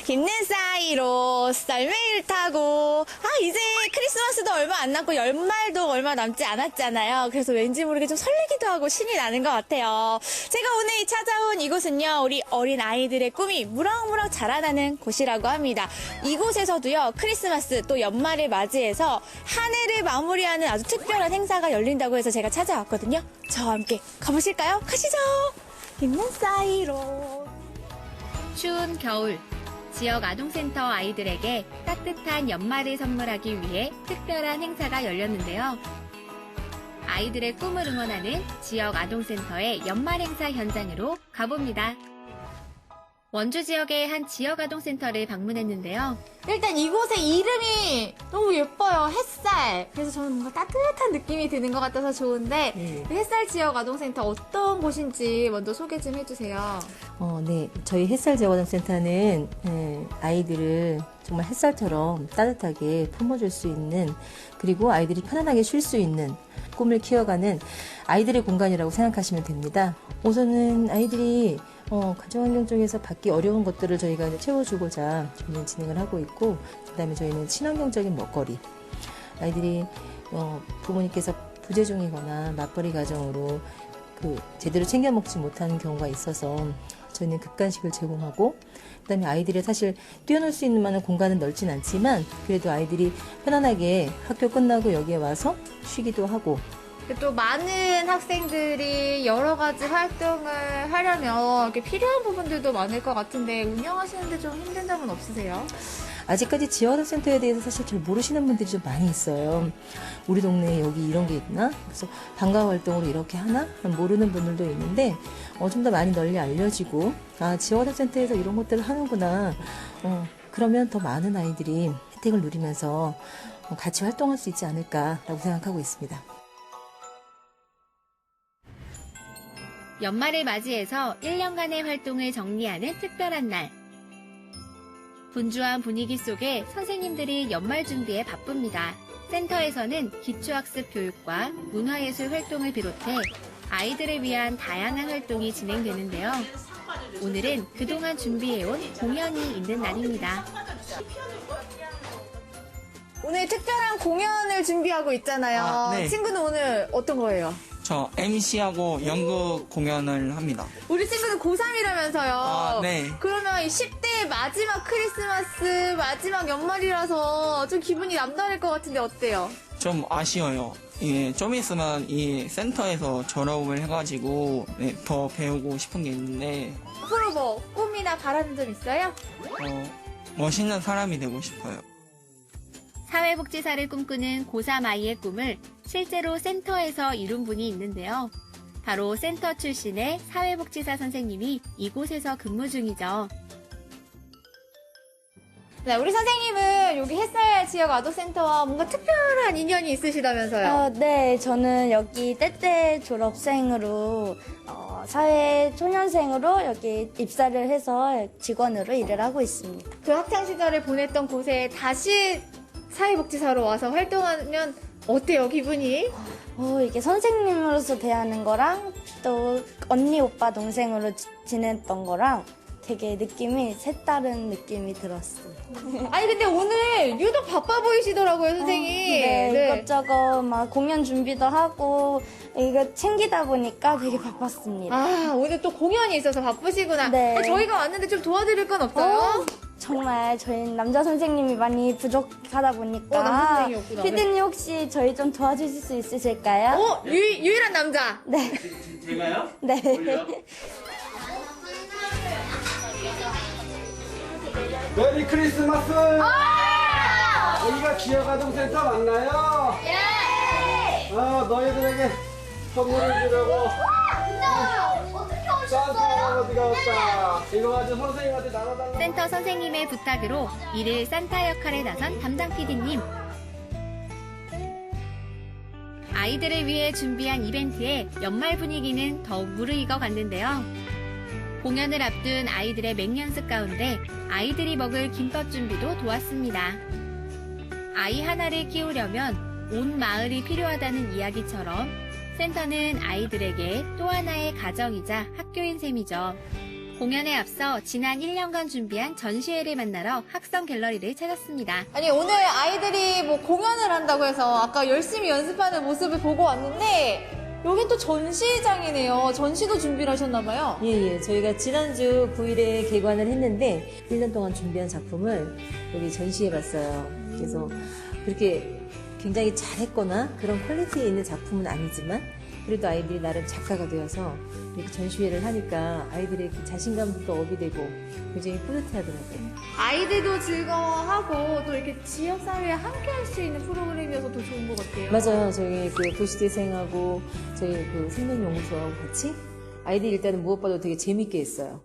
힘낸 사이로 썰매를 타고 이제 크리스마스도 얼마 안 남고 연말도 얼마 남지 않았잖아요. 그래서 왠지 모르게 좀 설레기도 하고 신이 나는 것 같아요. 제가 오늘 찾아온 이곳은요, 우리 어린 아이들의 꿈이 무럭무럭 자라나는 곳이라고 합니다. 이곳에서도요, 크리스마스 또 연말을 맞이해서 한 해를 마무리하는 아주 특별한 행사가 열린다고 해서 제가 찾아왔거든요. 저와 함께 가보실까요? 가시죠. 힘낸 사이로. 추운 겨울, 지역 아동센터 아이들에게 따뜻한 연말을 선물하기 위해 특별한 행사가 열렸는데요. 아이들의 꿈을 응원하는 지역 아동센터의 연말 행사 현장으로 가봅니다. 원주 지역의 한 지역 아동센터를 방문했는데요. 일단 이곳의 이름이 너무 예뻐요. 햇살. 그래서 저는 뭔가 따뜻한 느낌이 드는 것 같아서 좋은데 햇살 지역 아동센터 어떤 곳인지 먼저 소개 좀 해주세요. 네. 저희 햇살 지역아동센터는 아이들을 정말 햇살처럼 따뜻하게 품어줄 수 있는, 그리고 아이들이 편안하게 쉴 수 있는 꿈을 키워가는 아이들의 공간이라고 생각하시면 됩니다. 우선은 아이들이 가정환경 쪽에서 받기 어려운 것들을 저희가 이제 채워주고자 저희는 진행을 하고 있고, 그다음에 저희는 친환경적인 먹거리. 아이들이 부모님께서 부재중이거나 맞벌이 가정으로 제대로 챙겨 먹지 못하는 경우가 있어서 저희는 급간식을 제공하고, 그다음에 아이들이 사실 뛰어놀 수 있는 만한 공간은 넓진 않지만 그래도 아이들이 편안하게 학교 끝나고 여기에 와서 쉬기도 하고. 또 많은 학생들이 여러 가지 활동을 하려면 이렇게 필요한 부분들도 많을 것 같은데 운영하시는데 좀 힘든 점은 없으세요? 아직까지 지역아동센터에 대해서 사실 잘 모르시는 분들이 좀 많이 있어요. 우리 동네에 여기 이런 게 있나? 그래서 방과 활동으로 이렇게 하나? 모르는 분들도 있는데 좀 더 많이 널리 알려지고, 지역아동센터에서 이런 것들을 하는구나. 그러면 더 많은 아이들이 혜택을 누리면서 같이 활동할 수 있지 않을까라고 생각하고 있습니다. 연말을 맞이해서 1년간의 활동을 정리하는 특별한 날. 분주한 분위기 속에 선생님들이 연말 준비에 바쁩니다. 센터에서는 기초학습 교육과 문화예술 활동을 비롯해 아이들을 위한 다양한 활동이 진행되는데요. 오늘은 그동안 준비해온 공연이 있는 날입니다. 오늘 특별한 공연을 준비하고 있잖아요. 네. 친구는 오늘 어떤 거예요? 저 MC하고 연극 공연을 합니다. 우리 친구는 고3이라면서요. 네. 그러면 이 10대 마지막 크리스마스, 마지막 연말이라서 좀 기분이 남다를 것 같은데 어때요? 좀 아쉬워요. 좀 있으면 이 센터에서 졸업을 해가지고 더 배우고 싶은 게 있는데 앞으로 뭐 꿈이나 바라는 점 있어요? 멋있는 사람이 되고 싶어요. 사회복지사를 꿈꾸는 고3 아이의 꿈을 실제로 센터에서 이룬 분이 있는데요. 바로 센터 출신의 사회복지사 선생님이 이곳에서 근무 중이죠. 네, 우리 선생님은 여기 햇살 지역 아동센터와 뭔가 특별한 인연이 있으시다면서요? 네, 저는 여기 때때 졸업생으로 사회 초년생으로 여기 입사를 해서 직원으로 일을 하고 있습니다. 그 학창 시절을 보냈던 곳에 다시 사회복지사로 와서 활동하면 어때요, 기분이? 이게 선생님으로서 대하는 거랑 또 언니, 오빠, 동생으로 지냈던 거랑 되게 느낌이 색다른 느낌이 들었어요. 아니 근데 오늘 유독 바빠 보이시더라고요, 선생님. 네, 이것저것 막 공연 준비도 하고 이거 챙기다 보니까 되게 바빴습니다. 오늘 또 공연이 있어서 바쁘시구나. 네. 저희가 왔는데 좀 도와드릴 건 없어요? 정말 저희 남자 선생님이 많이 부족하다 보니까 남자 선생님이 없구나. 피디님 혹시 저희 좀 도와주실 수 있으실까요? 유일한 남자. 네. 제가요? 네. 메리 크리스마스! 여기가 지역아동센터 맞나요? 예! 너희들에게 선물을 주려고 산타 할아버지가 왔다. 이거 가지고 선생님한테 나눠달라고. 센터 선생님의 부탁으로 이를 산타 역할에 나선 담당 PD님. 아이들을 위해 준비한 이벤트에 연말 분위기는 더욱 무르익어 갔는데요. 공연을 앞둔 아이들의 맹연습 가운데 아이들이 먹을 김밥 준비도 도왔습니다. 아이 하나를 키우려면 온 마을이 필요하다는 이야기처럼 센터는 아이들에게 또 하나의 가정이자 학교인 셈이죠. 공연에 앞서 지난 1년간 준비한 전시회를 만나러 학성 갤러리를 찾았습니다. 아니, 오늘 아이들이 뭐 공연을 한다고 해서 아까 열심히 연습하는 모습을 보고 왔는데, 여긴 또 전시장이네요. 전시도 준비를 하셨나봐요. 예. 저희가 지난주 9일에 개관을 했는데 1년 동안 준비한 작품을 여기 전시해봤어요. 그래서 그렇게 굉장히 잘했거나 그런 퀄리티에 있는 작품은 아니지만 그래도 아이들이 나름 작가가 되어서 이렇게 전시회를 하니까 아이들의 그 자신감도 업이 되고 굉장히 뿌듯해하더라고요. 아이들도 즐거워하고 또 이렇게 지역사회에 함께 할 수 있는 프로그램이어서 더 좋은 것 같아요. 맞아요. 저희 그 도시재생하고 저희 그 생명연구소하고 같이 아이들이 일단은 무엇보다도 되게 재밌게 했어요.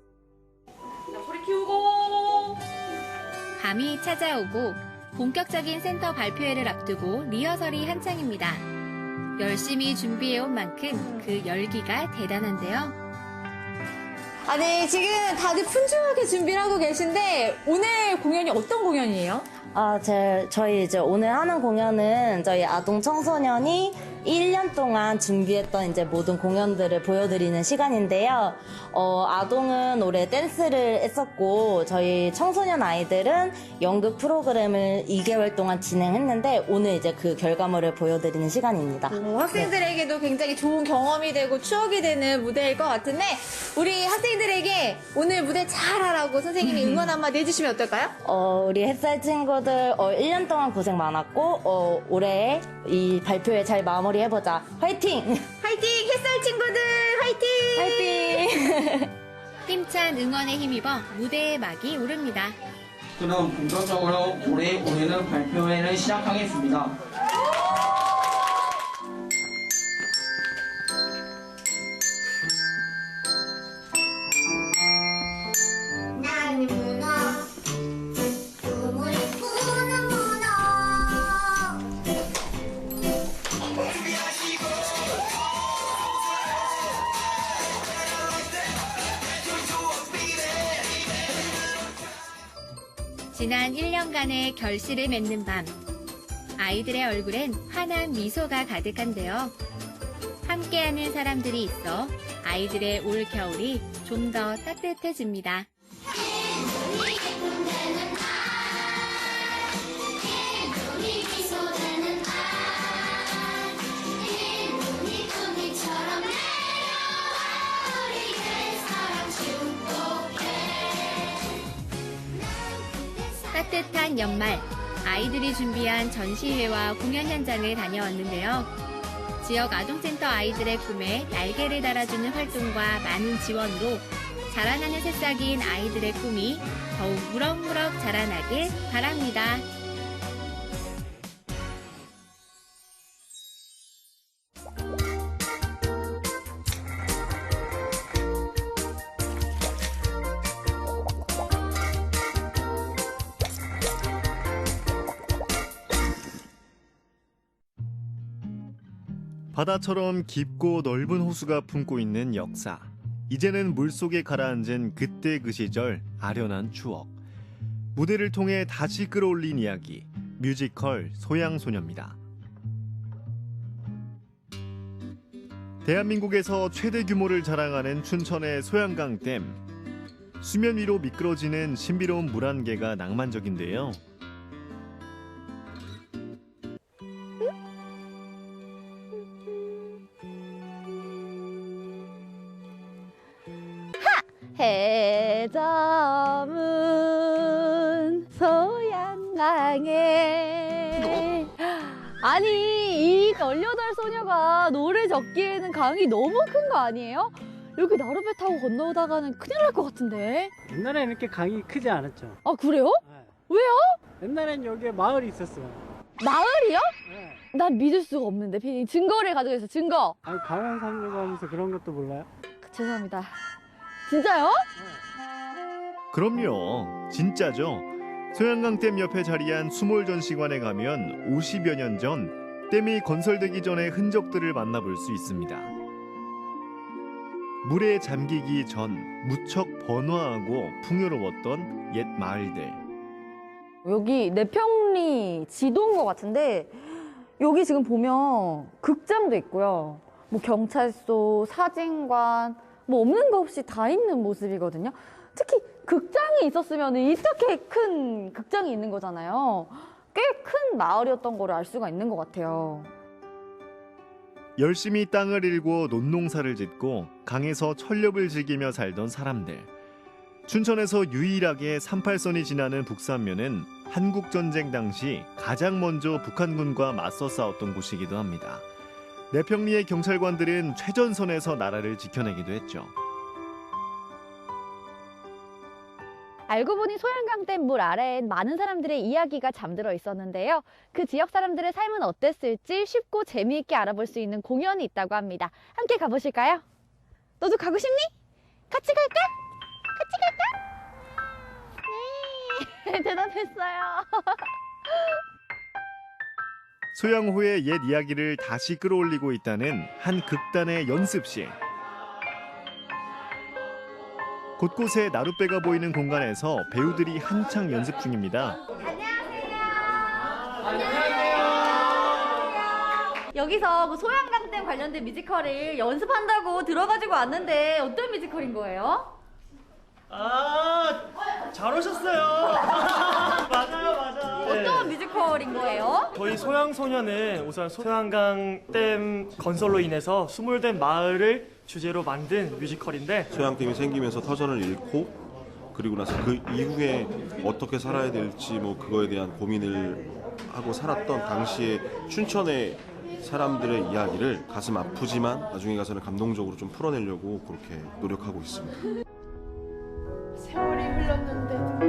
밤이 찾아오고 본격적인 센터 발표회를 앞두고 리허설이 한창입니다. 열심히 준비해온 만큼 그 열기가 대단한데요. 아니, 지금 다들 푼주하게 준비를 하고 계신데, 오늘 공연이 어떤 공연이에요? 저희 이제 오늘 하는 공연은 저희 아동 청소년이 1년 동안 준비했던 이제 모든 공연들을 보여드리는 시간인데요. 아동은 올해 댄스를 했었고, 저희 청소년 아이들은 연극 프로그램을 2개월 동안 진행했는데, 오늘 이제 그 결과물을 보여드리는 시간입니다. 학생들에게도 굉장히 좋은 경험이 되고 추억이 되는 무대일 것 같은데, 우리 학생들에게 오늘 무대 잘하라고 선생님이 응원 한마디 해주시면 어떨까요? 우리 햇살 친구들 1년 동안 고생 많았고 올해 이 발표회 잘 마무리해보자. 화이팅! 화이팅! 햇살 친구들 화이팅! 화이팅! 힘찬 응원에 힘입어 무대의 막이 오릅니다. 그럼 본격적으로 올해 오늘은 발표회를 시작하겠습니다. 나는 문어 꿈을 꾸는 문어 지난 1년간의 결실을 맺는 밤. 아이들의 얼굴엔 환한 미소가 가득한데요. 함께하는 사람들이 있어 아이들의 올 겨울이 좀 더 따뜻해집니다. 눈이 미소되는 날 눈이 꿈이처럼 내려와 우리의 사랑 축복해 따뜻한 연말, 아이들이 준비한 전시회와 공연 현장을 다녀왔는데요. 지역 아동센터 아이들의 꿈에 날개를 달아주는 활동과 많은 지원으로 자라나는 새싹인 아이들의 꿈이 더욱 무럭무럭 자라나길 바랍니다. 바다처럼 깊고 넓은 호수가 품고 있는 역사. 이제는 물속에 가라앉은 그때 그 시절 아련한 추억. 무대를 통해 다시 끌어올린 이야기. 뮤지컬 소양소녀입니다. 대한민국에서 최대 규모를 자랑하는 춘천의 소양강댐. 수면 위로 미끄러지는 신비로운 물 한 개가 낭만적인데요. 해저문 소양강에 아니 이 18 소녀가 노래 적기에는 강이 너무 큰 거 아니에요? 여기 나룻배 타고 건너오다가는 큰일 날 것 같은데. 옛날에는 이렇게 강이 크지 않았죠. 아 그래요? 네. 왜요? 옛날엔 여기에 마을이 있었어요. 마을이요? 네. 난 믿을 수가 없는데 피디님 증거를 가지고 있어. 증거. 아니 강원산이라고 하면서 그런 것도 몰라요? 죄송합니다. 진짜요? 그럼요. 진짜죠. 소양강댐 옆에 자리한 수몰전시관에 가면 50여 년 전 댐이 건설되기 전의 흔적들을 만나볼 수 있습니다. 물에 잠기기 전 무척 번화하고 풍요로웠던 옛 마을들. 여기 내평리 지도인 것 같은데 여기 지금 보면 극장도 있고요. 뭐 경찰서, 사진관, 뭐 없는 거 없이 다 있는 모습이거든요. 특히 극장이 있었으면 이렇게 큰 극장이 있는 거잖아요. 꽤 큰 마을이었던 거를 알 수가 있는 것 같아요. 열심히 땅을 일고 논농사를 짓고 강에서 철렵을 즐기며 살던 사람들. 춘천에서 유일하게 38선이 지나는 북산면은 한국전쟁 당시 가장 먼저 북한군과 맞서 싸웠던 곳이기도 합니다. 내평리의 경찰관들은 최전선에서 나라를 지켜내기도 했죠. 알고 보니 소양강댐 물 아래엔 많은 사람들의 이야기가 잠들어 있었는데요. 그 지역 사람들의 삶은 어땠을지 쉽고 재미있게 알아볼 수 있는 공연이 있다고 합니다. 함께 가보실까요? 너도 가고 싶니? 같이 갈까? 같이 갈까? 네, 대답했어요. 소양호의 옛 이야기를 다시 끌어올리고 있다는 한 극단의 연습실. 곳곳에 나룻배가 보이는 공간에서 배우들이 한창 연습 중입니다. 여기서 그 소양강댐 관련된 뮤지컬을 연습한다고 들어가지고 왔는데 어떤 뮤지컬인 거예요? 잘 오셨어요. 맞아. 어떤 뮤지컬인 거예요? 저희 소양소녀는 우선 소양강 댐 건설로 인해서 수몰된 마을을 주제로 만든 뮤지컬인데, 소양댐이 생기면서 터전을 잃고 그리고 나서 그 이후에 어떻게 살아야 될지 뭐 그거에 대한 고민을 하고 살았던 당시에 춘천의 사람들의 이야기를 가슴 아프지만 나중에 가서는 감동적으로 좀 풀어내려고 그렇게 노력하고 있습니다. 세월이 흘렀는데도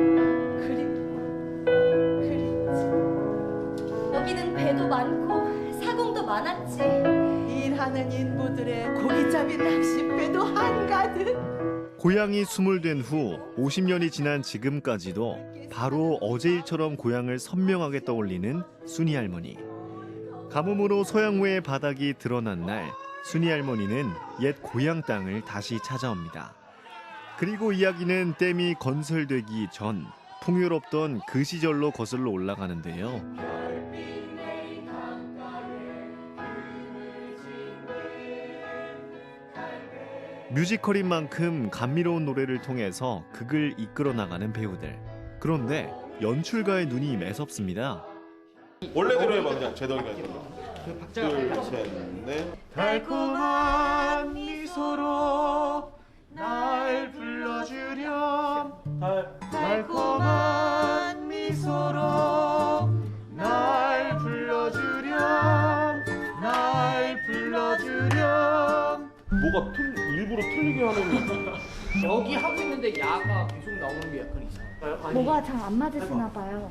그립지. 여기는 배도 많고 사공도 많았지. 일하는 인부들의 고기잡이 낚싯배도 한가득. 고향이 수몰된 후 50년이 지난 지금까지도 바로 어제 일처럼 고향을 선명하게 떠올리는 순이 할머니. 가뭄으로 소양호의 바닥이 드러난 날, 순이 할머니는 옛 고향 땅을 다시 찾아옵니다. 그리고 이야기는 댐이 건설되기 전 풍요롭던 그 시절로 거슬러 올라가는데요. 뮤지컬인 만큼 감미로운 노래를 통해서 극을 이끌어 나가는 배우들. 그런데 연출가의 눈이 매섭습니다. 원래대로 해봐 그냥 제동이가 둘, 셋, 넷. 달콤한 미소로 날 불러주렴. 달콤한 미소로 날 불러주렴. 날 불러주렴. 뭐가 일부러 틀리게 하는 여기 하고 있는데 야가 계속 나오는 게 약간 이상해요. 뭐가 잘 안 맞으시나 봐요.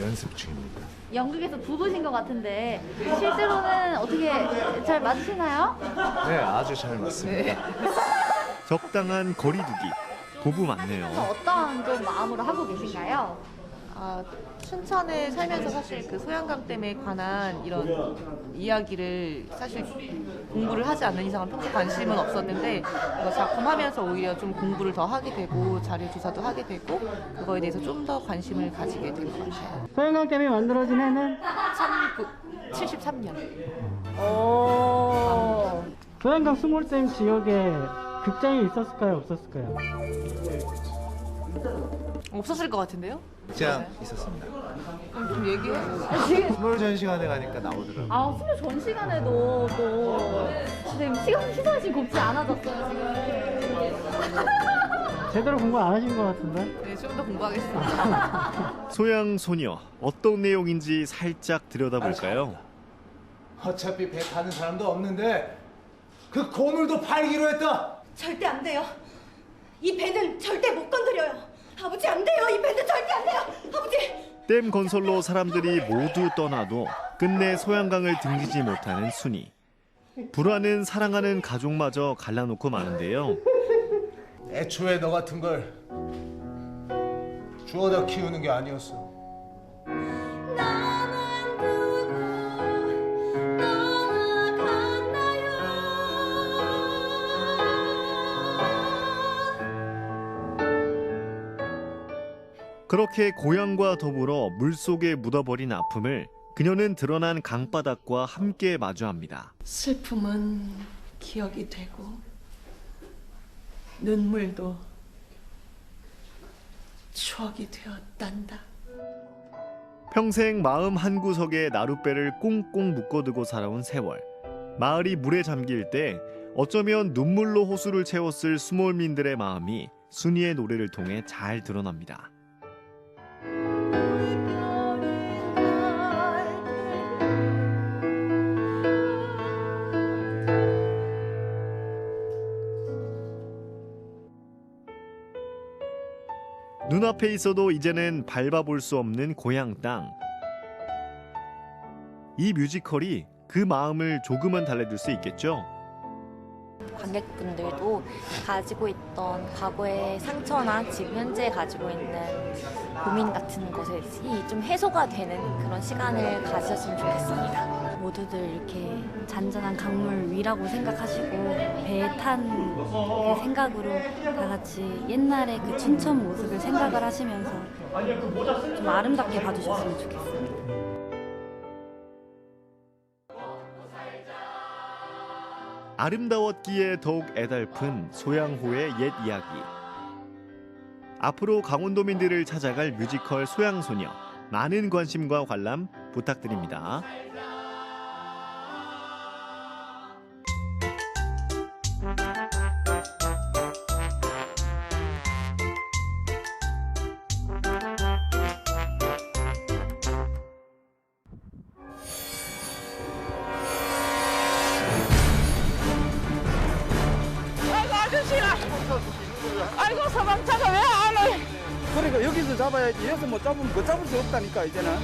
연습 중입니다. 연극에서 부부신 것 같은데 실제로는 어떻게 잘 맞으시나요? 네, 아주 잘 맞습니다. 적당한 거리두기. 부부 맞네요. 어떤 좀 마음으로 하고 계신가요? 춘천에 살면서 사실 그 소양강댐에 관한 이런 이야기를 사실 공부를 하지 않는 이상은 평소 관심은 없었는데 이거 작품하면서 오히려 좀 공부를 더 하게 되고 자료 조사도 하게 되고 그거에 대해서 좀 더 관심을 가지게 된 것 같아요. 소양강댐이 만들어진 해는 1973년. 소양강 수몰댐 지역에 극장이 있었을까요, 없었을까요? 없었을 것 같은데요? 극장 있었습니다. 그럼 좀 얘기해. 스몰 전시관에 가니까 나오더라고요. 수료 전 시간에도 또 지금 시간이 곱지 않아졌어요 지금. 제대로 공부 안 하신 것 같은데? 네, 좀 더 공부하겠습니다. 소양 소녀 어떤 내용인지 살짝 들여다볼까요? 어차피 배 타는 사람도 없는데 그 고물도 팔기로 했다. 절대 안 돼요. 이 배는 절대 못 건드려요. 아버지 안 돼요. 이 배는 절대 안 돼요. 아버지. 댐 건설로 사람들이 모두 떠나도 끝내 소양강을 등지지 못하는 순이. 불화는 사랑하는 가족마저 갈라놓고 마는데요. 애초에 너 같은 걸 주워다 키우는 게 아니었어. 그렇게 고향과 더불어 물속에 묻어버린 아픔을 그녀는 드러난 강바닥과 함께 마주합니다. 슬픔은 기억이 되고 눈물도 추억이 되었단다. 평생 마음 한구석에 나룻배를 꽁꽁 묶어두고 살아온 세월. 마을이 물에 잠길 때 어쩌면 눈물로 호수를 채웠을 수몰민들의 마음이 순이의 노래를 통해 잘 드러납니다. 눈앞에 있어도 이제는 밟아볼 수 없는 고향 땅. 이 뮤지컬이 그 마음을 조금은 달래줄 수 있겠죠? 관객분들도 가지고 있던 과거의 상처나 지금 현재 가지고 있는 고민 같은 것이 좀 해소가 되는 그런 시간을 가졌으면 좋겠습니다. 모두들 이렇게 잔잔한 강물 위라고 생각하시고 배에 탄 그 생각으로 다 같이 옛날의 그 춘천 모습을 생각을 하시면서 좀 아름답게 봐주셨으면 좋겠습니다. 아름다웠기에 더욱 애달픈 소양호의 옛 이야기. 앞으로 강원도민들을 찾아갈 뮤지컬 소양소녀, 많은 관심과 관람 부탁드립니다. 아이고 소방차가 왜 안 와? 그러니까 여기서 잡아야지. 여기서 못 잡으면 못 잡을 수 없다니까 이제는.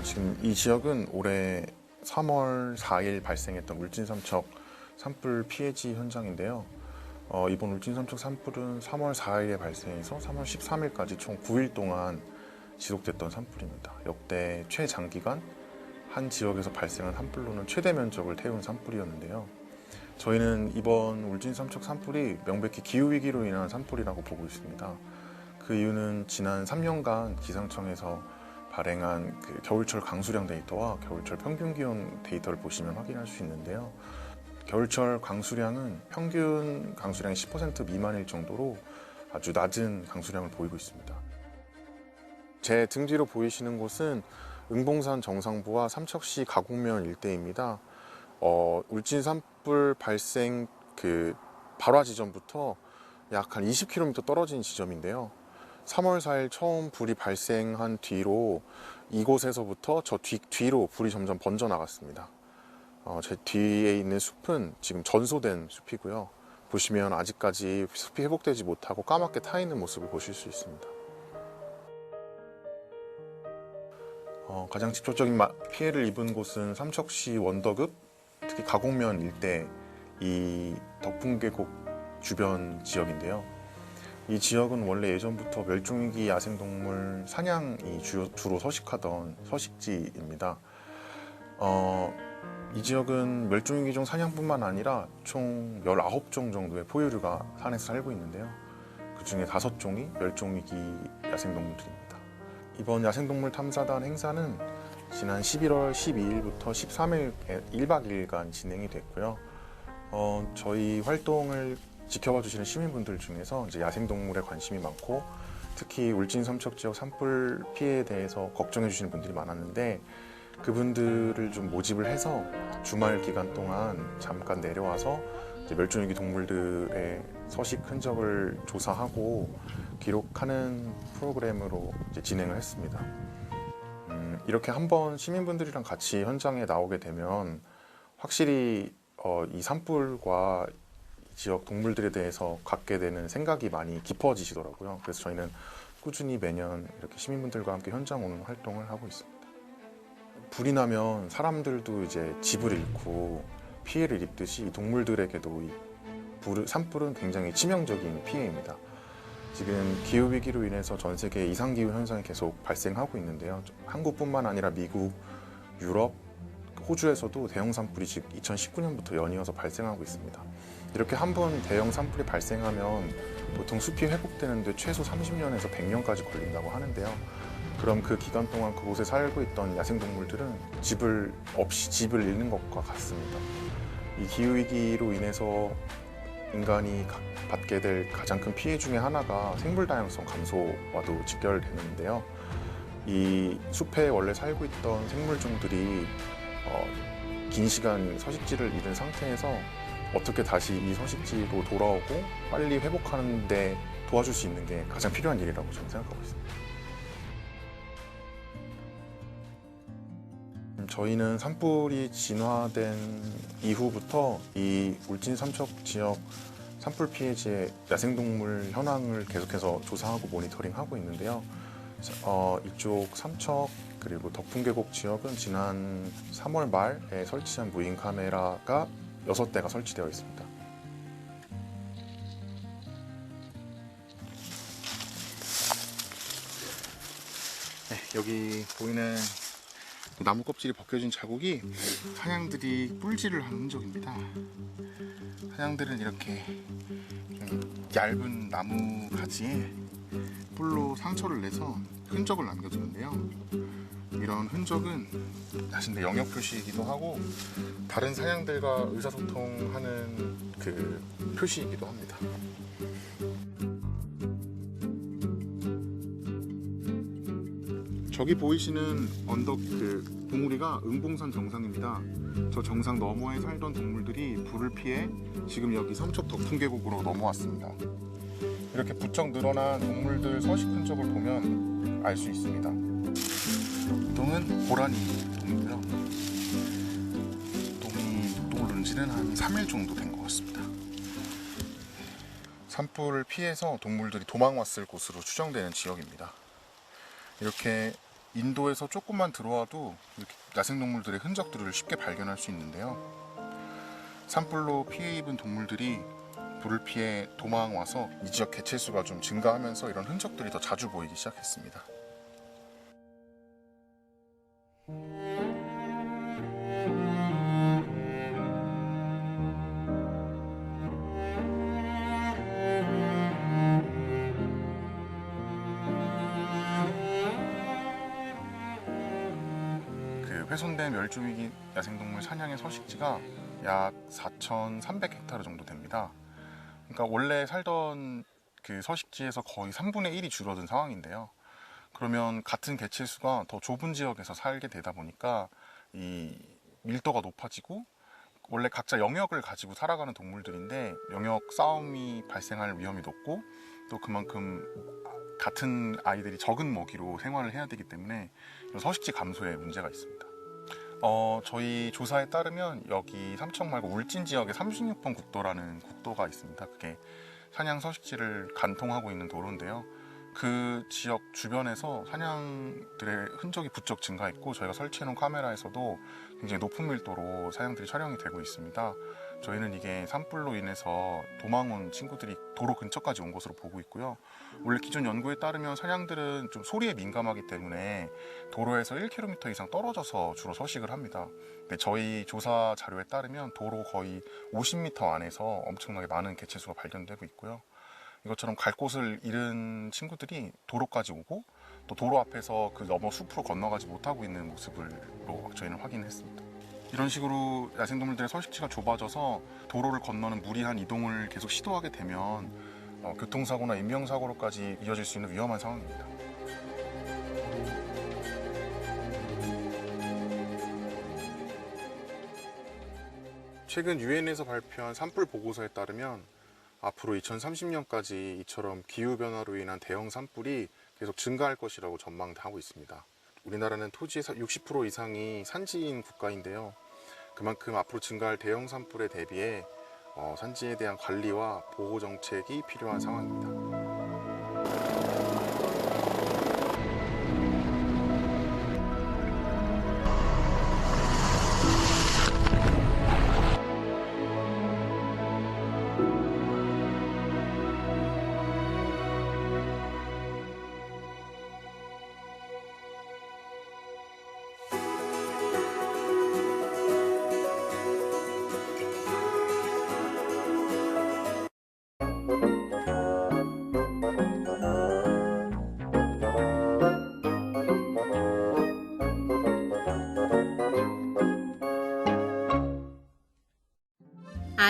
지금 이 지역은 올해 3월 4일 발생했던 울진삼척 산불 피해지 현장인데요. 이번 울진삼척 산불은 3월 4일에 발생해서 3월 13일까지 총 9일 동안 지속됐던 산불입니다. 역대 최장기간 한 지역에서 발생한 산불로는 최대 면적을 태운 산불이었는데요. 저희는 이번 울진삼척 산불이 명백히 기후위기로 인한 산불이라고 보고 있습니다. 그 이유는 지난 3년간 기상청에서 발행한 그 겨울철 강수량 데이터와 겨울철 평균 기온 데이터를 보시면 확인할 수 있는데요. 겨울철 강수량은 평균 강수량의 10% 미만일 정도로 아주 낮은 강수량을 보이고 있습니다. 제 등 뒤로 보이시는 곳은 응봉산 정상부와 삼척시 가곡면 일대입니다. 울진 산불 발생 그 발화 지점부터 약 한 20km 떨어진 지점인데요. 3월 4일 처음 불이 발생한 뒤로 이곳에서부터 저 뒤로 불이 점점 번져 나갔습니다. 제 뒤에 있는 숲은 지금 전소된 숲이고요. 보시면 아직까지 숲이 회복되지 못하고 까맣게 타 있는 모습을 보실 수 있습니다. 가장 직접적인 피해를 입은 곳은 삼척시 원더급, 특히 가곡면 일대 이 덕풍계곡 주변 지역인데요. 이 지역은 원래 예전부터 멸종위기 야생동물 사냥이 주로 서식하던 서식지입니다. 이 지역은 멸종위기종 사냥뿐만 아니라 총 19종 정도의 포유류가 산에서 살고 있는데요. 그 중에 5종이 멸종위기 야생동물들입니다. 이번 야생동물 탐사단 행사는 지난 11월 12일부터 13일 1박 2일간 진행이 됐고요. 저희 활동을 지켜봐 주시는 시민분들 중에서 이제 야생동물에 관심이 많고 특히 울진 삼척 지역 산불 피해에 대해서 걱정해 주시는 분들이 많았는데 그분들을 좀 모집을 해서 주말 기간 동안 잠깐 내려와서 이제 멸종위기 동물들의 서식 흔적을 조사하고 기록하는 프로그램으로 이제 진행을 했습니다. 이렇게 한번 시민분들이랑 같이 현장에 나오게 되면 확실히 이 산불과 지역 동물들에 대해서 갖게 되는 생각이 많이 깊어지시더라고요. 그래서 저희는 꾸준히 매년 이렇게 시민분들과 함께 현장 오는 활동을 하고 있습니다. 불이 나면 사람들도 이제 집을 잃고 피해를 입듯이 동물들에게도 산불은 굉장히 치명적인 피해입니다. 지금 기후위기로 인해서 전 세계 이상기후 현상이 계속 발생하고 있는데요. 한국뿐만 아니라 미국, 유럽, 호주에서도 대형 산불이 즉 2019년부터 연이어서 발생하고 있습니다. 이렇게 한 번 대형 산불이 발생하면 보통 숲이 회복되는데 최소 30년에서 100년까지 걸린다고 하는데요. 그럼 그 기간 동안 그곳에 살고 있던 야생동물들은 집을 잃는 것과 같습니다. 이 기후위기로 인해서 인간이 받게 될 가장 큰 피해 중에 하나가 생물 다양성 감소와도 직결되는데요. 이 숲에 원래 살고 있던 생물종들이 긴 시간 서식지를 잃은 상태에서 어떻게 다시 이 서식지로 돌아오고 빨리 회복하는 데 도와줄 수 있는 게 가장 필요한 일이라고 저는 생각하고 있습니다. 저희는 산불이 진화된 이후부터 이 울진 삼척 지역 산불 피해지의 야생동물 현황을 계속해서 조사하고 모니터링하고 있는데요. 이쪽 삼척 그리고 덕풍계곡 지역은 지난 3월 말에 설치한 무인 카메라가 6대가 설치되어 있습니다. 네, 여기 보이는 나무 껍질이 벗겨진 자국이 사냥들이 뿔질을 한 흔적입니다. 사냥들은 이렇게 좀 얇은 나무 가지에 뿔로 상처를 내서 흔적을 남겨주는데요. 이런 흔적은 자신의 영역 표시이기도 하고 다른 사냥들과 의사소통하는 그 표시이기도 합니다. 저기 보이시는 언덕 그 봉우리가 응봉산 정상입니다. 저 정상 너머에 살던 동물들이 불을 피해 지금 여기 삼척 덕풍계곡으로 넘어왔습니다. 이렇게 부쩍 늘어난 동물들 서식 흔적을 보면 알 수 있습니다. 이 동은 고라니 동이고요. 동이 독도를 온 지는 한 3일 정도 된 것 같습니다. 산불을 피해서 동물들이 도망왔을 곳으로 추정되는 지역입니다. 이렇게 인도에서 조금만 들어와도 이렇게 야생동물들의 흔적들을 쉽게 발견할 수 있는데요. 산불로 피해 입은 동물들이 불을 피해 도망와서 이 지역 개체수가 좀 증가하면서 이런 흔적들이 더 자주 보이기 시작했습니다. 훼손된 멸종위기 야생동물 사냥의 서식지가 약 4,300헥타르 정도 됩니다. 그러니까 원래 살던 그 서식지에서 거의 3분의 1이 줄어든 상황인데요. 그러면 같은 개체수가 더 좁은 지역에서 살게 되다 보니까 이 밀도가 높아지고 원래 각자 영역을 가지고 살아가는 동물들인데 영역 싸움이 발생할 위험이 높고 또 그만큼 같은 아이들이 적은 먹이로 생활을 해야 되기 때문에 서식지 감소에 문제가 있습니다. 저희 조사에 따르면 여기 삼척 말고 울진 지역에 36번 국도라는 국도가 있습니다. 그게 사냥 서식지를 관통하고 있는 도로인데요. 그 지역 주변에서 사냥들의 흔적이 부쩍 증가했고 저희가 설치해놓은 카메라에서도 굉장히 높은 밀도로 사냥들이 촬영이 되고 있습니다. 저희는 이게 산불로 인해서 도망온 친구들이 도로 근처까지 온 것으로 보고 있고요. 원래 기존 연구에 따르면 사냥들은 좀 소리에 민감하기 때문에 도로에서 1km 이상 떨어져서 주로 서식을 합니다. 근데 저희 조사 자료에 따르면 도로 거의 50m 안에서 엄청나게 많은 개체수가 발견되고 있고요. 이것처럼 갈 곳을 잃은 친구들이 도로까지 오고 또 도로 앞에서 그 너머 숲으로 건너가지 못하고 있는 모습으로 저희는 확인했습니다. 이런 식으로 야생동물들의 서식지가 좁아져서 도로를 건너는 무리한 이동을 계속 시도하게 되면 교통사고나 인명사고로까지 이어질 수 있는 위험한 상황입니다. 최근 유엔에서 발표한 산불 보고서에 따르면 앞으로 2030년까지 이처럼 기후변화로 인한 대형 산불이 계속 증가할 것이라고 전망하고 있습니다. 우리나라는 토지의 60% 이상이 산지인 국가인데요. 그만큼 앞으로 증가할 대형 산불에 대비해 산지에 대한 관리와 보호 정책이 필요한 상황입니다.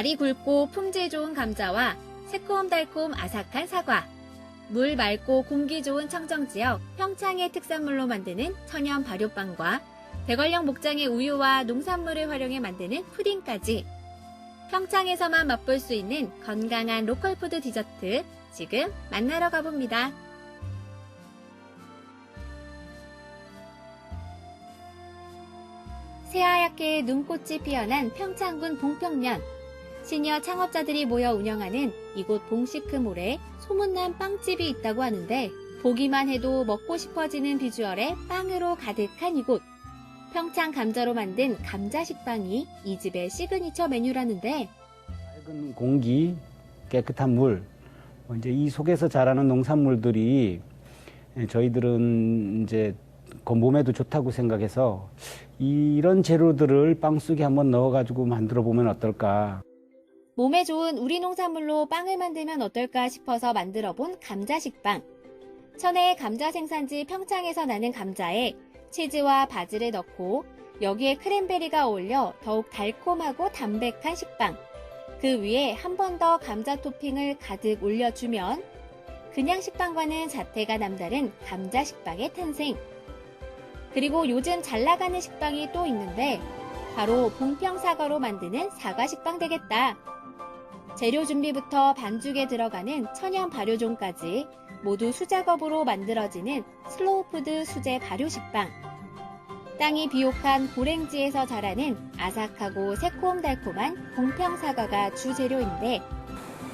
알이 굵고 품질 좋은 감자와 새콤달콤 아삭한 사과, 물 맑고 공기 좋은 청정지역 평창의 특산물로 만드는 천연 발효빵과 대관령 목장의 우유와 농산물을 활용해 만드는 푸딩까지 평창에서만 맛볼 수 있는 건강한 로컬푸드 디저트 지금 만나러 가봅니다. 새하얗게 눈꽃이 피어난 평창군 봉평면. 시니어 창업자들이 모여 운영하는 이곳 봉시크몰에 소문난 빵집이 있다고 하는데 보기만 해도 먹고 싶어지는 비주얼의 빵으로 가득한 이곳. 평창 감자로 만든 감자식빵이 이 집의 시그니처 메뉴라는데 맑은 공기, 깨끗한 물, 이제 이 속에서 자라는 농산물들이 저희들은 이제 몸에도 좋다고 생각해서 이런 재료들을 빵 속에 한번 넣어가지고 만들어 보면 어떨까. 몸에 좋은 우리 농산물로 빵을 만들면 어떨까 싶어서 만들어본 감자식빵. 천혜의 감자 생산지 평창에서 나는 감자에 치즈와 바질을 넣고 여기에 크랜베리가 어울려 더욱 달콤하고 담백한 식빵. 그 위에 한 번 더 감자 토핑을 가득 올려주면 그냥 식빵과는 자태가 남다른 감자 식빵의 탄생. 그리고 요즘 잘 나가는 식빵이 또 있는데 바로 봉평 사과로 만드는 사과 식빵 되겠다. 재료 준비부터 반죽에 들어가는 천연 발효종까지 모두 수작업으로 만들어지는 슬로우푸드 수제 발효 식빵. 땅이 비옥한 고랭지에서 자라는 아삭하고 새콤달콤한 봉평 사과가 주재료인데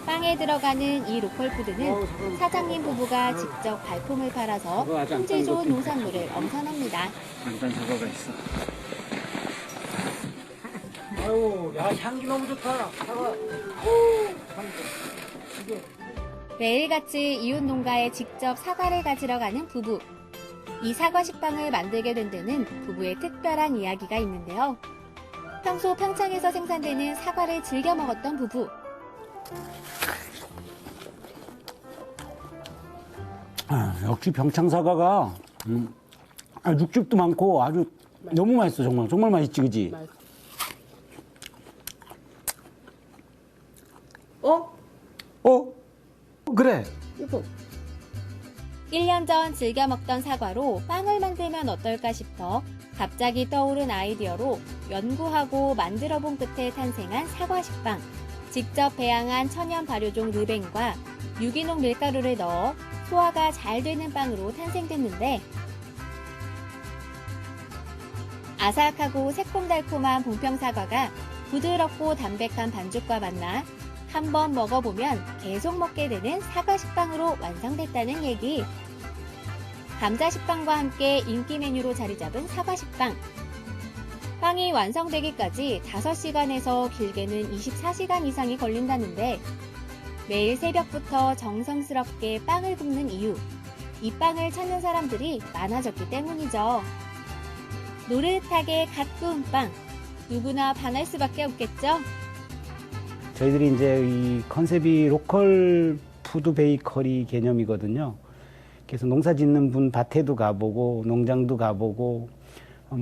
빵에 들어가는 이 로컬푸드는 사장님 부부가 직접 발품을 팔아서 품질 좋은 농산물을 엄선합니다. 일단 사과가 있어. 아유, 야 향기 너무 좋다. 사과. 매일같이 이웃 농가에 직접 사과를 가지러 가는 부부. 이 사과 식빵을 만들게 된 데는 부부의 특별한 이야기가 있는데요. 평소 평창에서 생산되는 사과를 즐겨 먹었던 부부. 역시 평창 사과가 육즙도 많고 아주 너무 맛있어. 정말 맛있지, 그지? 그래. 1년 전 즐겨 먹던 사과로 빵을 만들면 어떨까 싶어 갑자기 떠오른 아이디어로 연구하고 만들어 본 끝에 탄생한 사과 식빵. 직접 배양한 천연 발효종 르뱅과 유기농 밀가루를 넣어 소화가 잘 되는 빵으로 탄생됐는데 아삭하고 새콤달콤한 봉평 사과가 부드럽고 담백한 반죽과 만나 한번 먹어보면 계속 먹게 되는 사과 식빵으로 완성됐다는 얘기. 감자 식빵과 함께 인기 메뉴로 자리 잡은 사과 식빵. 빵이 완성되기까지 5시간에서 길게는 24시간 이상이 걸린다는데 매일 새벽부터 정성스럽게 빵을 굽는 이유. 이 빵을 찾는 사람들이 많아졌기 때문이죠. 노릇하게 갓 구운 빵. 누구나 반할 수밖에 없겠죠? 저희들이 이제 이 컨셉이 로컬 푸드 베이커리 개념이거든요. 그래서 농사 짓는 분 밭에도 가보고 농장도 가보고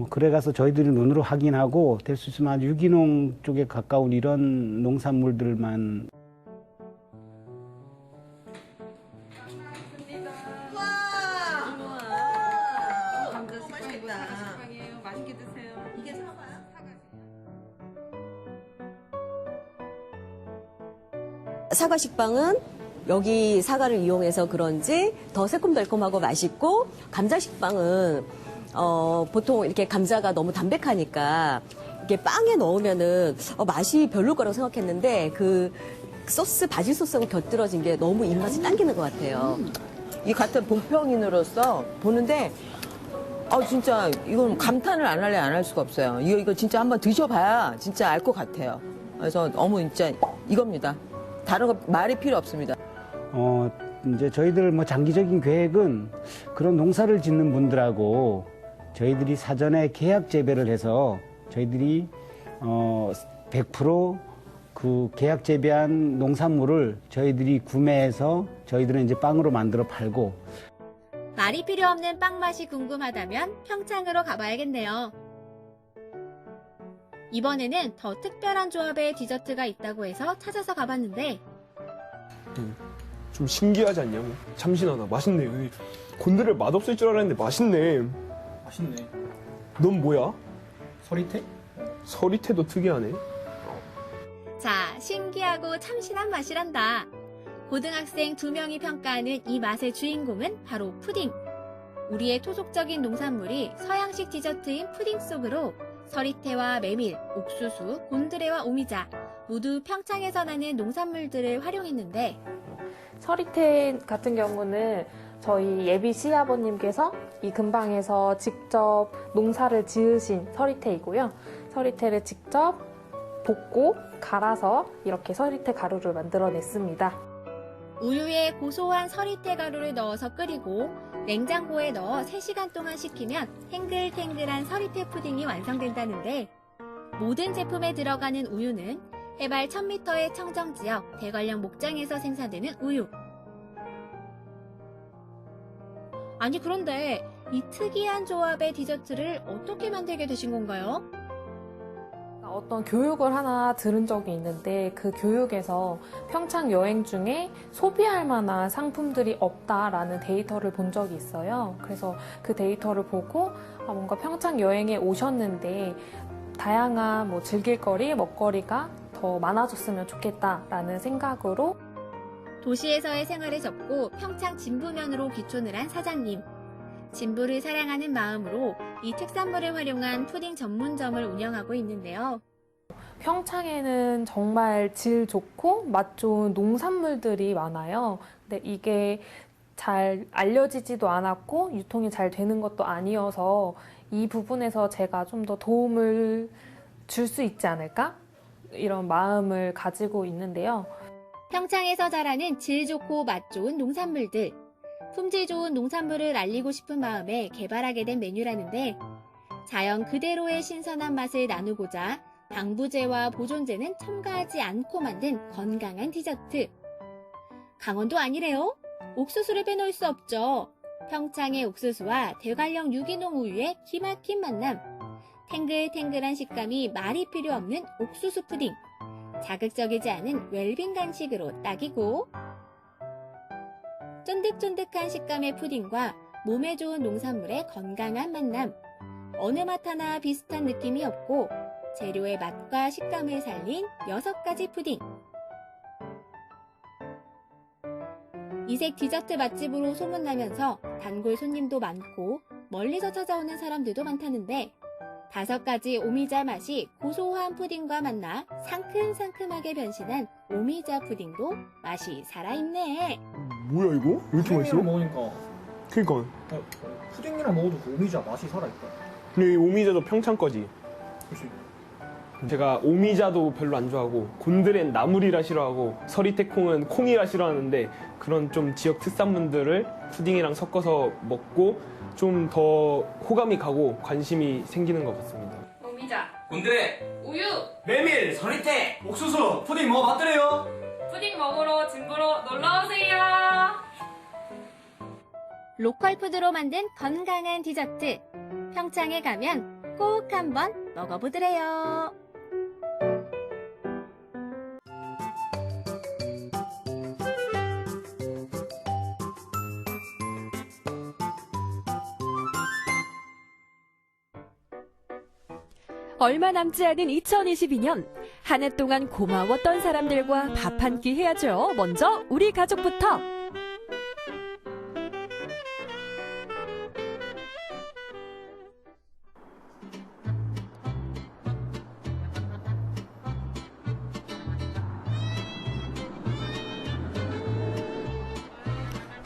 그래가서 저희들이 눈으로 확인하고 될 수 있으면 아주 유기농 쪽에 가까운 이런 농산물들만. 사과 식빵은 여기 사과를 이용해서 그런지 더 새콤달콤하고 맛있고, 감자 식빵은 보통 이렇게 감자가 너무 담백하니까 이게 빵에 넣으면은 맛이 별로일 거라고 생각했는데 그 소스, 바질 소스하고 곁들여진 게 너무 입맛이 당기는 것 같아요. 이 같은 봉평인으로서 보는데 진짜 이건 감탄을 안 할래 안 할 수가 없어요. 이거 진짜 한번 드셔봐야 진짜 알 것 같아요. 그래서 너무 진짜 이겁니다. 다른 거 말이 필요 없습니다. 이제 저희들 장기적인 계획은 그런 농사를 짓는 분들하고 저희들이 사전에 계약 재배를 해서 저희들이 100% 그 계약 재배한 농산물을 저희들이 구매해서 저희들은 이제 빵으로 만들어 팔고. 말이 필요 없는 빵 맛이 궁금하다면 평창으로 가봐야겠네요. 이번에는 더 특별한 조합의 디저트가 있다고 해서 찾아서 가봤는데 좀 신기하지 않냐? 뭐. 잠시나나 맛있네. 곤드레 맛없을 줄 알았는데 맛있네. 맛있네. 넌 뭐야? 서리태? 서리태도 특이하네. 자, 신기하고 참신한 맛이란다. 고등학생 2명이 평가하는 이 맛의 주인공은 바로 푸딩. 우리의 토속적인 농산물이 서양식 디저트인 푸딩 속으로 서리태와 메밀, 옥수수, 곤드레와 오미자 모두 평창에서 나는 농산물들을 활용했는데 서리태 같은 경우는 저희 예비 시아버님께서 이 근방에서 직접 농사를 지으신 서리태이고요. 서리태를 직접 볶고 갈아서 이렇게 서리태 가루를 만들어냈습니다. 우유에 고소한 서리태 가루를 넣어서 끓이고 냉장고에 넣어 3시간 동안 식히면 탱글탱글한 서리태 푸딩이 완성된다는데 모든 제품에 들어가는 우유는 해발 1000m의 청정지역 대관령 목장에서 생산되는 우유. 아니 그런데 이 특이한 조합의 디저트를 어떻게 만들게 되신 건가요? 어떤 교육을 하나 들은 적이 있는데 그 교육에서 평창 여행 중에 소비할 만한 상품들이 없다라는 데이터를 본 적이 있어요. 그래서 그 데이터를 보고 뭔가 평창 여행에 오셨는데 다양한 뭐 즐길거리, 먹거리가 더 많아졌으면 좋겠다라는 생각으로 도시에서의 생활에 접고 평창 진부면으로 귀촌을 한 사장님. 진부를 사랑하는 마음으로 이 특산물을 활용한 푸딩 전문점을 운영하고 있는데요. 평창에는 정말 질 좋고 맛 좋은 농산물들이 많아요. 근데 이게 잘 알려지지도 않았고 유통이 잘 되는 것도 아니어서 이 부분에서 제가 좀 더 도움을 줄 수 있지 않을까? 이런 마음을 가지고 있는데요. 평창에서 자라는 질 좋고 맛 좋은 농산물들. 품질 좋은 농산물을 알리고 싶은 마음에 개발하게 된 메뉴라는데 자연 그대로의 신선한 맛을 나누고자 방부제와 보존제는 첨가하지 않고 만든 건강한 디저트. 강원도 아니래요? 옥수수를 빼놓을 수 없죠. 평창의 옥수수와 대관령 유기농 우유의 기막힌 만남. 탱글탱글한 식감이 말이 필요 없는 옥수수 푸딩. 자극적이지 않은 웰빙 간식으로 딱이고 쫀득쫀득한 식감의 푸딩과 몸에 좋은 농산물의 건강한 만남. 어느 맛 하나 비슷한 느낌이 없고 재료의 맛과 식감을 살린 6가지 푸딩. 이색 디저트 맛집으로 소문나면서 단골 손님도 많고 멀리서 찾아오는 사람들도 많다는데 5가지 오미자 맛이 고소한 푸딩과 만나 상큼상큼하게 변신한 오미자 푸딩도 맛이 살아있네. 뭐야 이거? 왜 이렇게 맛있어? 먹으니까. 그니까. 푸딩이랑 먹어도 그 오미자 맛이 살아있다. 근데 이 오미자도 평창 거지. 그치. 제가 오미자도 별로 안 좋아하고 곤드레는 나물이라 싫어하고 서리태콩은 콩이라 싫어하는데 그런 좀 지역 특산물들을 푸딩이랑 섞어서 먹고 좀 더 호감이 가고 관심이 생기는 것 같습니다. 오미자, 곤드레, 우유, 메밀, 서리태, 옥수수, 푸딩 먹어봤더래요. 푸딩 먹으러 진부로 놀러오세요. 로컬 푸드로 만든 건강한 디저트. 평창에 가면 꼭 한번 먹어보드래요. 얼마 남지 않은 2022년 한 해 동안 고마웠던 사람들과 밥 한 끼 해야죠. 먼저 우리 가족부터.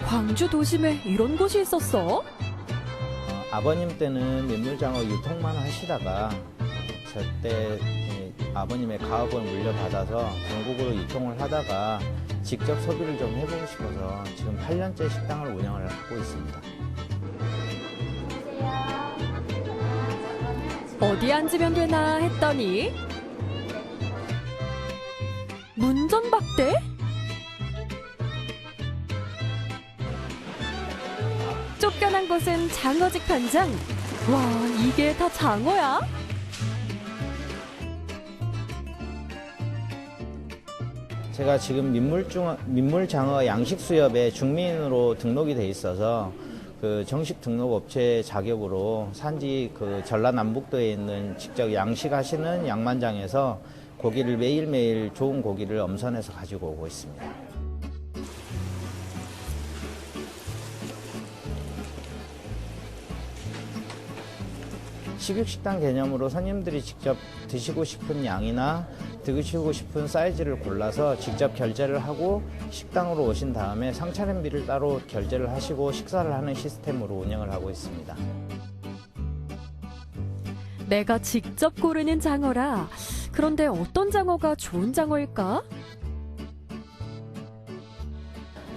광주 도심에 이런 곳이 있었어? 아버님 때는 민물장어 유통만 하시다가 저때 아버님의 가업을 물려받아서 전국으로 유통을 하다가 직접 소비를 좀 해보고 싶어서 지금 8년째 식당을 운영을 하고 있습니다. 어디 앉으면 되나 했더니 문전박대? 쫓겨난 곳은 장어직 판장. 와, 이게 다 장어야? 제가 지금 민물장어 양식수협에 중민으로 등록이 돼 있어서 그 정식 등록 업체 자격으로 산지 그 전라남북도에 있는 직접 양식하시는 양만장에서 고기를 매일매일 좋은 고기를 엄선해서 가지고 오고 있습니다. 식육식당 개념으로 손님들이 직접 드시고 싶은 양이나 드시고 싶은 사이즈를 골라서 직접 결제를 하고 식당으로 오신 다음에 상차림비를 따로 결제를 하시고 식사를 하는 시스템으로 운영을 하고 있습니다. 내가 직접 고르는 장어라. 그런데 어떤 장어가 좋은 장어일까?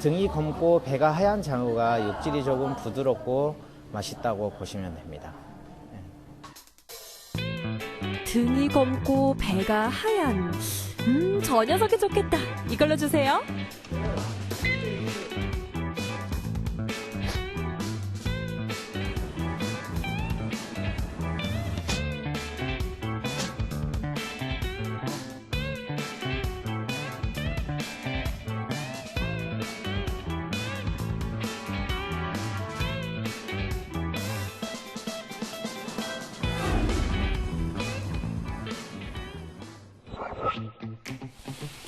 등이 검고 배가 하얀 장어가 육질이 조금 부드럽고 맛있다고 보시면 됩니다. 등이 검고 배가 하얀. 저 녀석이 좋겠다. 이걸로 주세요.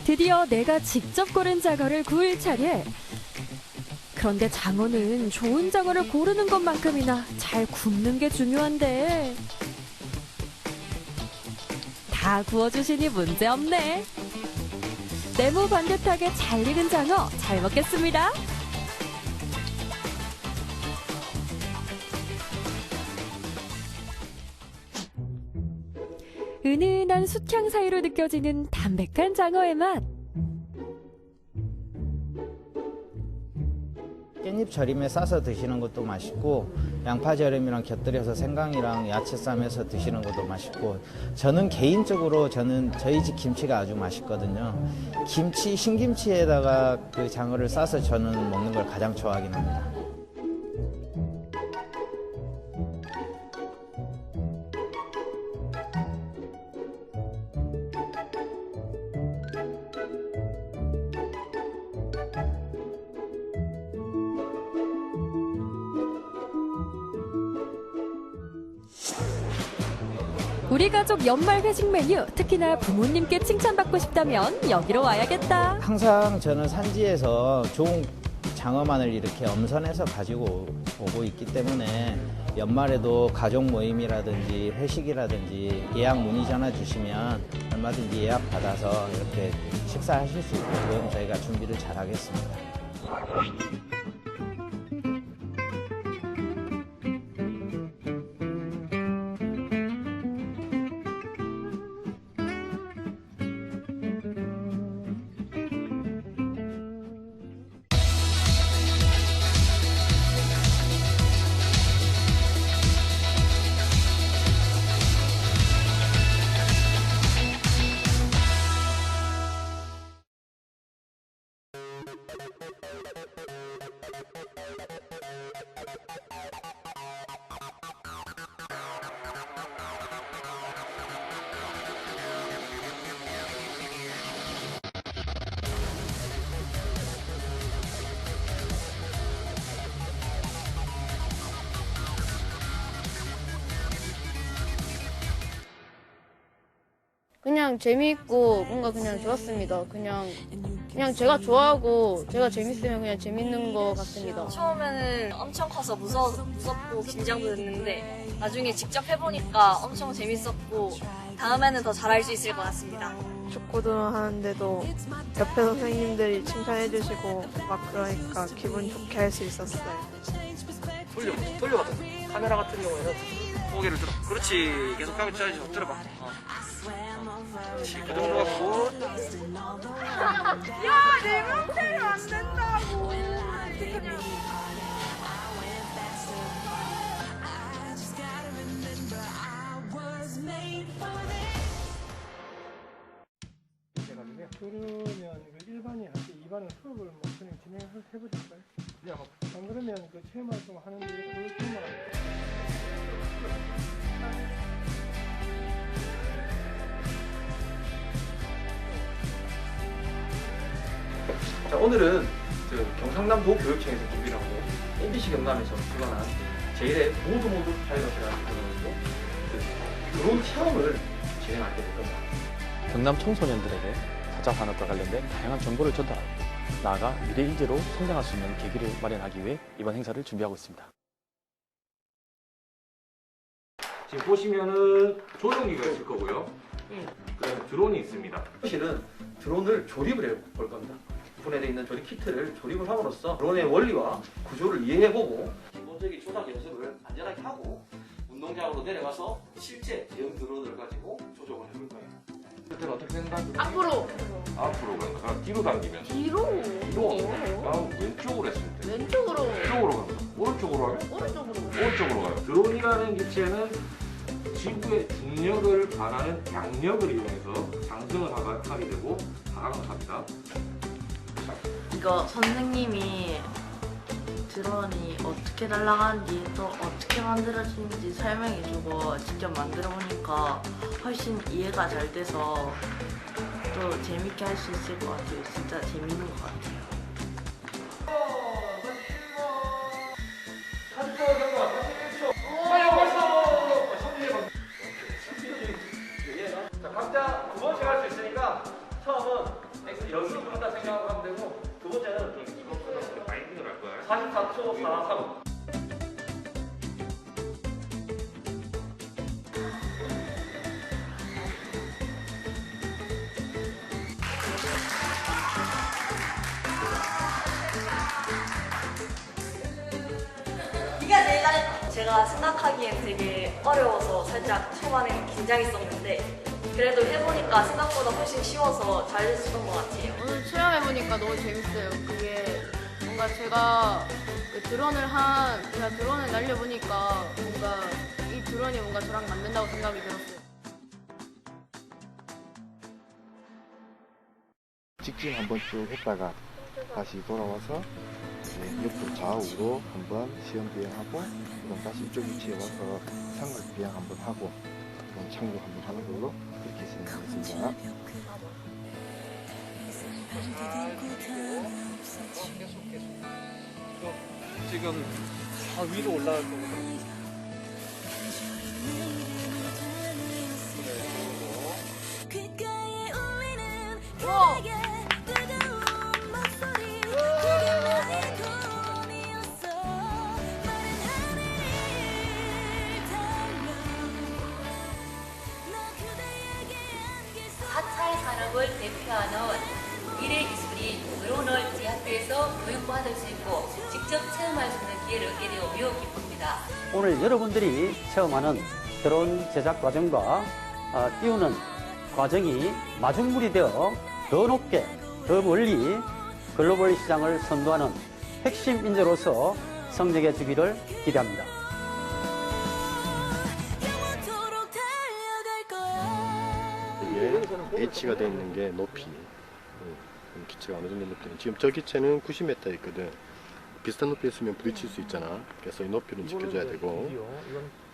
드디어 내가 직접 고른 장어를 구울 차례. 그런데 장어는 좋은 장어를 고르는 것만큼이나 잘 굽는 게 중요한데 다 구워주시니 문제없네. 네모 반듯하게 잘 익은 장어 잘 먹겠습니다. 은은한 숯향 사이로 느껴지는 담백한 장어의 맛. 깻잎 절임에 싸서 드시는 것도 맛있고 양파 절임이랑 곁들여서 생강이랑 야채 쌈해서 드시는 것도 맛있고 저는 개인적으로 저희 집 김치가 아주 맛있거든요. 신김치에다가 그 장어를 싸서 저는 먹는 걸 가장 좋아하긴 합니다. 우리 가족 연말 회식 메뉴, 특히나 부모님께 칭찬받고 싶다면 여기로 와야겠다. 항상 저는 산지에서 좋은 장어만을 이렇게 엄선해서 가지고 오고 있기 때문에 연말에도 가족 모임이라든지 회식이라든지 예약 문의 전화 주시면 얼마든지 예약 받아서 이렇게 식사하실 수 있게끔 저희가 준비를 잘 하겠습니다. 그냥 재미있고 뭔가 그냥 좋았습니다. 그냥 제가 좋아하고 제가 재밌으면 그냥 재밌는 것 같습니다. 처음에는 엄청 커서 무섭고 긴장도 됐는데 나중에 직접 해보니까 엄청 재밌었고 다음에는 더 잘할 수 있을 것 같습니다. 축구도 하는데도 옆에 선생님들이 칭찬해주시고 막 그러니까 기분 좋게 할 수 있었어요. 돌려봐. 카메라 같은 경우에는 고개를 들어. 그렇지. 계속 가면 짜야지. 들어봐. 그렇지. 그 정도 갖고. 야, 내 맘대로 안 된다고. 그러면 그 1반이 할 때 2반은 수업을 뭐 그냥 진행해보실까요? 안 그러면 그 체험 활동 하는데 그 정말 오늘은 경상남도 교육청에서 준비를 하고 MBC 경남에서 주관한 제1회 모두 파일럿이라는 드론으로 드론 체험을 진행하게 될 겁니다. 경남 청소년들에게 사자 산업과 관련된 다양한 정보를 전달하고 나아가 미래 인재로 성장할 수 있는 계기를 마련하기 위해 이번 행사를 준비하고 있습니다. 지금 보시면은 조종기가 있을 거고요. 그다음에 드론이 있습니다. 실은 드론을 조립을 해볼 겁니다. 분해되어 있는 조립 키트를 조립을 함으로써 드론의 원리와 구조를 이해해보고 기본적인 조작 연습을 안전하게 하고 운동장으로 내려가서 실제 대형 드론을 가지고 조종을 해볼 거예요. 그때는 어떻게 생각하세요? 앞으로 간다. 뒤로 당기면. 뒤로? 왼쪽으로 했을 때. 왼쪽으로 간다. 오른쪽으로 하면? 오른쪽으로 가요. 드론이라는 기체는 지구의 중력을 반하는 양력을 이용해서 상승을 하게 되고 하강을 합니다. 이거 선생님이 드론이 어떻게 날아가는지 또 어떻게 만들어지는지 설명해주고 직접 만들어보니까 훨씬 이해가 잘 돼서 또 재밌게 할 수 있을 것 같아요. 진짜 재밌는 것 같아요. 자, 각자 두 번씩 할 수 있으니까 처음은 연습을 한다 생각하고 하면 되고 두 번째는 마인딩을 할 거야. 44초 43. 제가 생각하기엔 되게 어려워서 살짝 초반에 긴장했었는데 그래도 해보니까 생각보다 훨씬 쉬워서 잘 됐었던 것 같아요. 오늘 체험해보니까 너무 재밌어요. 그게 뭔가 제가 제가 드론을 날려보니까 뭔가 이 드론이 뭔가 저랑 맞는다고 생각이 들었어요. 직진 한번 쭉 했다가 다시 돌아와서 옆으로 좌우로 한번 시험 비행하고 그럼 다시 이쪽 위치에 와서 삼각 비행 한번 하고 그럼 착륙 한번 하는 걸로 그렇게 진행하겠습니다. 지금 위로 올라갈 거거든요. 산업을 대표하는 미래 기술인 드론을 제 학교에서 교육받을 수 있고 직접 체험할 수 있는 기회를 얻게 되어 매우 기쁩니다. 오늘 여러분들이 체험하는 드론 제작 과정과 띄우는 과정이 마중물이 되어 더 높게, 더 멀리 글로벌 시장을 선도하는 핵심 인재로서 성장해 주기를 기대합니다. H가 되어 있는 게 높이, 기체가 어느 정도 높이. 지금 저 기체는 90m 있거든. 비슷한 높이에 있으면 부딪힐 수 있잖아. 그래서 이 높이는 지켜줘야 되고,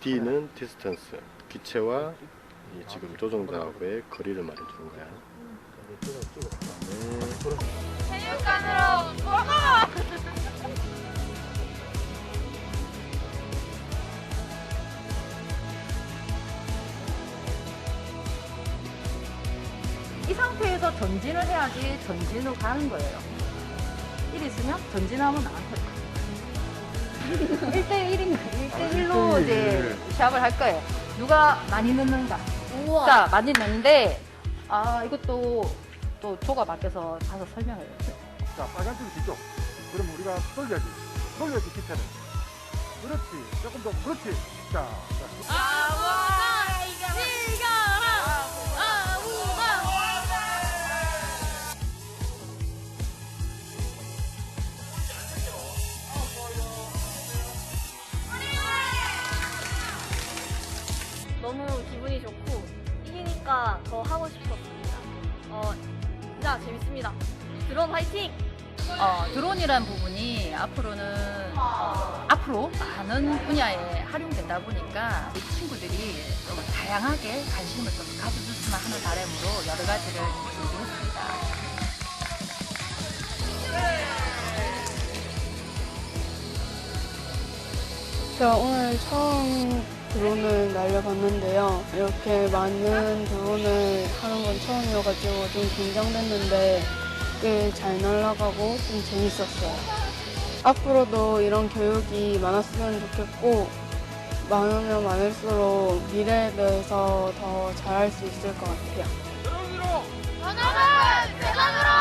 D는 디스턴스, 기체와 이 지금 조종자하고의 거리를 말해주는 거야. 체육관으로 돌아가! 이 상태에서 전진을 해야지 전진으로 가는 거예요. 이리 있으면 전진하면 나한테 1대1인가 1대1로 이제 시합을 할 거예요. 누가 많이 넣는가. 우와. 자, 많이 넣는데 이것도 또 조가 바뀌어서 가서 설명해요. 자, 빨간색이 뒤쪽. 그럼 우리가 돌려야지. 돌려야지, 기체는. 그렇지. 조금 더, 그렇지. 자. 너무 기분이 좋고 이기니까 더 하고 싶었습니다. 진짜 재밌습니다. 드론 화이팅! 드론이란 부분이 앞으로는 앞으로 많은 분야에 활용되다 보니까 이 친구들이 좀 다양하게 관심을 좀 가져줬으면 하는 바람으로 여러 가지를 준비했습니다. 제가 오늘 처음 드론을 날려봤는데요. 이렇게 많은 드론을 하는 건 처음이어가지고 좀 긴장됐는데 꽤 잘 날아가고 좀 재밌었어요. 앞으로도 이런 교육이 많았으면 좋겠고 많으면 많을수록 미래에 대해서 더 잘할 수 있을 것 같아요. 하나만 세상으로!